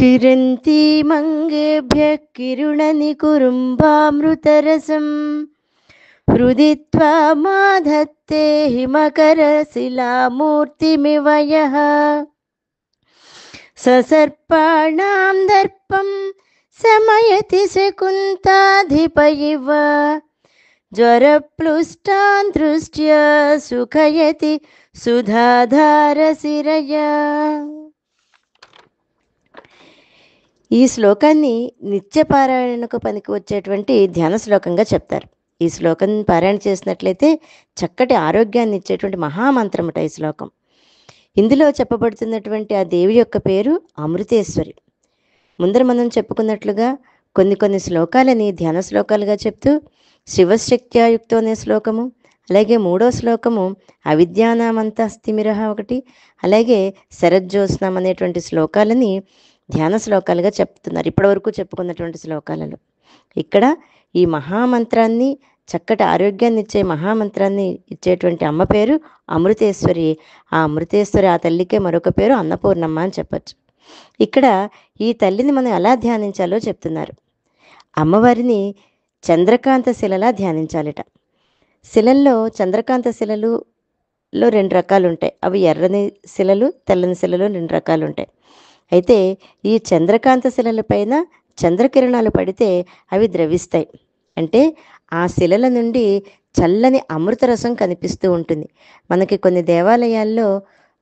किरन्तीमङ्गेभ्यः किरुणनिकुरुम्भामृतरसं हृदि त्वामाधत्ते हिमकरशिलामूर्तिमिव यः ससर्पाणां दर्पं शमयति शकुन्ताधिप इव ज्वरप्लुष्टान् दृष्ट्या सुखयति సుధాధారశిరయ. ఈ శ్లోకాన్ని నిత్య పారాయణకు పనికి వచ్చేటువంటి ధ్యాన శ్లోకంగా చెప్తారు. ఈ శ్లోకం పారాయణ చేసినట్లయితే చక్కటి ఆరోగ్యాన్ని ఇచ్చేటువంటి మహామంత్రముట ఈ శ్లోకం. ఇందులో చెప్పబడుతున్నటువంటి ఆ దేవి యొక్క పేరు అమృతేశ్వరి. ముందర మనం చెప్పుకున్నట్లుగా కొన్ని శ్లోకాలని ధ్యాన శ్లోకాలుగా చెప్తూ శివశక్త్యాయుక్తో అనే శ్లోకము, అలాగే 3వ శ్లోకము అవిద్యానామంతస్తిమిరః ఒకటి, అలాగే శరజ్యోత్స్నం అనేటువంటి శ్లోకాలని ధ్యాన శ్లోకాలుగా చెప్తున్నారు ఇప్పటివరకు చెప్పుకున్నటువంటి శ్లోకాలలో. ఇక్కడ ఈ మహామంత్రాన్ని, చక్కటి ఆరోగ్యాన్ని ఇచ్చే మహామంత్రాన్ని ఇచ్చేటువంటి అమ్మ పేరు అమృతేశ్వరి. ఆ అమృతేశ్వరి ఆ తల్లికే మరొక పేరు అన్నపూర్ణమ్మ అని చెప్పచ్చు. ఇక్కడ ఈ తల్లిని మనం ఎలా ధ్యానించాలో చెప్తున్నారు. అమ్మవారిని చంద్రకాంత శిలలా ధ్యానించాలిట. శిలల్లో చంద్రకాంత శిలలు 2 రకాలు ఉంటాయి. అవి ఎర్రని శిలలు, తెల్లని శిలలు 2 రకాలు ఉంటాయి. అయితే ఈ చంద్రకాంత శిలల పైన చంద్రకిరణాలు పడితే అవి ద్రవిస్తాయి. అంటే ఆ శిలల నుండి చల్లని అమృతరసం కనిపిస్తూ ఉంటుంది. మనకి కొన్ని దేవాలయాల్లో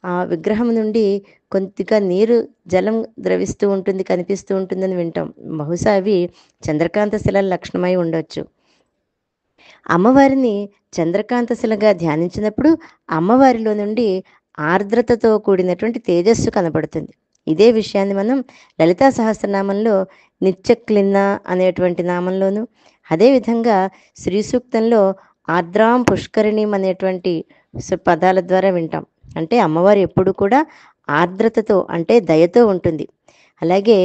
ఆ విగ్రహం నుండి కొద్దిగా నీరు, జలం ద్రవిస్తూ ఉంటుంది, కనిపిస్తూ ఉంటుందని వింటాం. బహుశా అవి చంద్రకాంత శిలల లక్షణమై ఉండొచ్చు. అమ్మవారిని చంద్రకాంతశిలగా ధ్యానించినప్పుడు అమ్మవారిలో నుండి ఆర్ద్రతతో కూడినటువంటి తేజస్సు కనబడుతుంది. ఇదే విషయాన్ని మనం లలితా సహస్రనామంలో నిత్యక్లిన్న అనేటువంటి నామంలోను, అదేవిధంగా శ్రీ సూక్తంలో ఆర్ద్రాం పుష్కరిణీం అనేటువంటి పదాల ద్వారా వింటాం. అంటే అమ్మవారు ఎప్పుడు కూడా ఆర్ద్రతతో, అంటే దయతో ఉంటుంది. అలాగే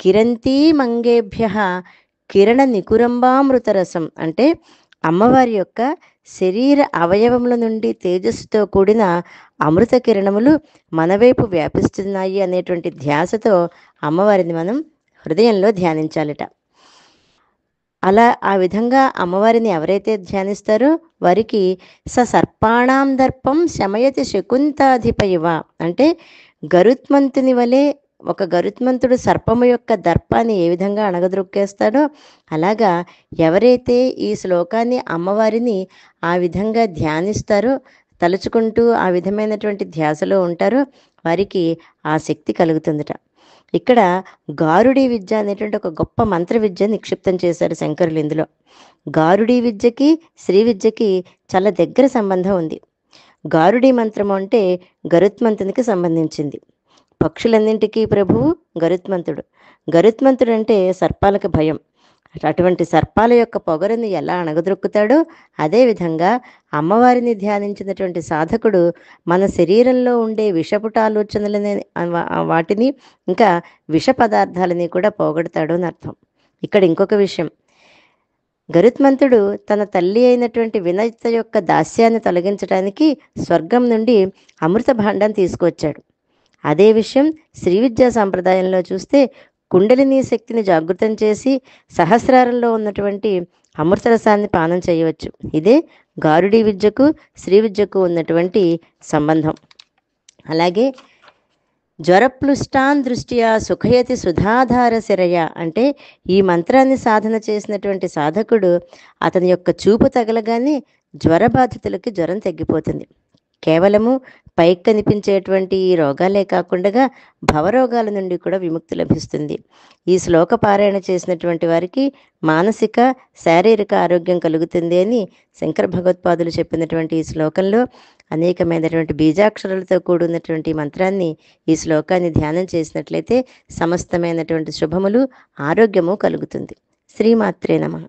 కిరంతీ మంగేభ్య కిరణ నికురంబామృతరసం, అంటే అమ్మవారి యొక్క శరీర అవయవముల నుండి తేజస్సుతో కూడిన అమృత కిరణములు మన వైపు వ్యాపిస్తున్నాయి అనేటువంటి ధ్యాసతో అమ్మవారిని మనం హృదయంలో ధ్యానించాలట. అలా ఆ విధంగా అమ్మవారిని ఎవరైతే ధ్యానిస్తారో వారికి సర్పాణాం దర్పం శమయతి శకుంతాధిప ఇవ, అంటే గరుత్మంతుని వలె, ఒక గరుత్మంతుడు సర్పము యొక్క దర్పాన్ని ఏ విధంగా అణగద్రొక్కేస్తాడో అలాగా ఎవరైతే ఈ శ్లోకాన్ని, అమ్మవారిని ఆ విధంగా ధ్యానిస్తారో, తలుచుకుంటూ ఆ విధమైనటువంటి ధ్యాసలో ఉంటారో వారికి ఆ శక్తి కలుగుతుందట. ఇక్కడ గారుడీ విద్య అనేటువంటి ఒక గొప్ప మంత్ర విద్య నిక్షిప్తం చేశారు శంకరులు. ఇందులో గారుడీ విద్యకి శ్రీ విద్యకి చాలా దగ్గర సంబంధం ఉంది. గారుడీ మంత్రము అంటే గరుత్మంతునికి సంబంధించింది. పక్షులన్నింటికీ ప్రభువు గరుత్మంతుడు. గరుత్మంతుడు అంటే సర్పాలకు భయం. అటువంటి సర్పాల యొక్క పొగరుని ఎలా అణగద్రొక్కుతాడో అదేవిధంగా అమ్మవారిని ధ్యానించినటువంటి సాధకుడు మన శరీరంలో ఉండే విషపుట ఆలోచనలని, వాటిని, ఇంకా విష పదార్థాలని కూడా పోగొడతాడు అని అర్థం. ఇక్కడ ఇంకొక విషయం, గరుత్మంతుడు తన తల్లి అయినటువంటి వినత యొక్క దాస్యాన్ని తొలగించడానికి స్వర్గం నుండి అమృత భాండాన్ని తీసుకువచ్చాడు. అదే విషయం శ్రీ విద్యా సాంప్రదాయంలో చూస్తే కుండలిని శక్తిని జాగృతం చేసి సహస్రారంలో ఉన్నటువంటి అమృతరసాన్ని పానం చేయవచ్చు. ఇదే గారుడీ విద్యకు శ్రీ విద్యకు ఉన్నటువంటి సంబంధం. అలాగే జ్వరప్లుష్టాన్ దృష్ట్యా సుఖయతి సుధాధార శిరయ, అంటే ఈ మంత్రాన్ని సాధన చేసినటువంటి సాధకుడు అతని యొక్క చూపు తగలగానే జ్వరబాధితులకి జ్వరం తగ్గిపోతుంది. కేవలము పైకి కనిపించేటువంటి ఈ రోగాలే కాకుండా భవరోగాల నుండి కూడా విముక్తి లభిస్తుంది. ఈ శ్లోక పారాయణ చేసినటువంటి వారికి మానసిక, శారీరక ఆరోగ్యం కలుగుతుంది అని శంకర భగవత్పాదులు చెప్పినటువంటి ఈ శ్లోకంలో అనేకమైనటువంటి బీజాక్షరాలతో కూడినటువంటి మంత్రాన్ని, ఈ శ్లోకాన్ని ధ్యానం చేసినట్లయితే సమస్తమైనటువంటి శుభములు, ఆరోగ్యము కలుగుతుంది. శ్రీమాత్రే నమః.